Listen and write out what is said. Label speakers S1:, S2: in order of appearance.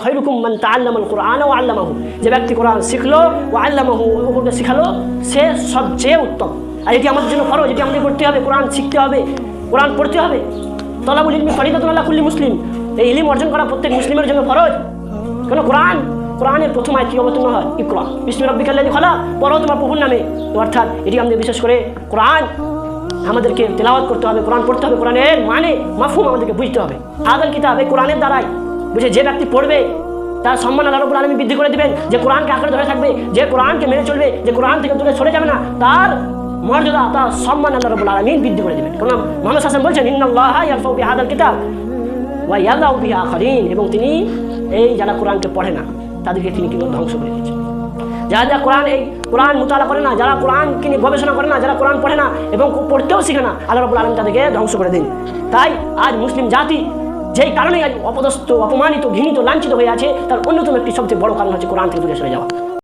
S1: খৈরুকুম মান তাআল্লামাল কুরআন ওয়া আল্লামাহু, যে ব্যক্তি কোরআন শিখলো ওয়া আল্লামাহু, ওকে শিখালো, সে সবচেয়ে উত্তম। আর এটি আমাদের জন্য ফরজ, এটি আমাদের করতে হবে, কোরআন শিখতে হবে, কোরআন পড়তে হবে। তলাবুল ইলমি ফরিদাতুন আলা কুল্লি মুসলিম, এই ইলম অর্জন করা প্রত্যেক মুসলিমের জন্য ফরজ। কেন কোরআনের প্রথম আয়াত কি অবতীর্ণ হয়? ইকরা বিসমি রাব্বিকাল্লাযী খালাক, পড়ো তোমার প্রভুর নামে। অর্থাৎ এটি আমাদের বিশেষ করে কোরআন আমাদেরকে তেলাওয়াত করতে হবে, কোরআন পড়তে হবে, কোরআনের মানে মাফহুম আমাদেরকে বুঝতে হবে। হাযাল কিতাব, এই কোরআনের দ্বারাই বুঝে যে ব্যক্তি পড়বে তার সম্মান আল্লাহ রাব্বুল আলামিন বৃদ্ধি করে দিবেন। যে কোরআনকে আঁকড়ে ধরে থাকবে, যে কোরআনকে মেনে চলবে, যে কোরআন থেকে দূরে সরে যাবে না, তার মর্যাদা, তার সম্মান আল্লাহ রাব্বুল আলামিন বৃদ্ধি করে দিবেন। কারণ মুহাম্মদ সাল্লাল্লাহু আলাইহি ওয়াসাল্লাম বলছেন ইন্নাল্লাহা ইয়ারফাউ বিহাযাল কিতাব ওয়া ইয়াযাউ বিহি আখারিন, এবং তিনি এই যারা কোরআনকে পড়ে না তাদেরকে তিনি কিন্তু ধ্বংস করে দিয়েছেন। যারা কোরআন মুতালা করে না, যারা কোরআনকে নিয়ে গবেষণা করে না, যারা কোরআন পড়ে না এবং পড়তেও শিখে না, আল্লাহ রাব্বুল আলামিন তাদেরকে ধ্বংস করে দিন। তাই আজ মুসলিম জাতি যেই কারণে আজ অপদস্থ, অপমানিত, ঘৃণিত, লাঞ্ছিত হয়ে আছে, তার অন্যতম একটি সবচেয়ে বড় কারণ হচ্ছে কোরআন থেকে দূরে সরে যাওয়া।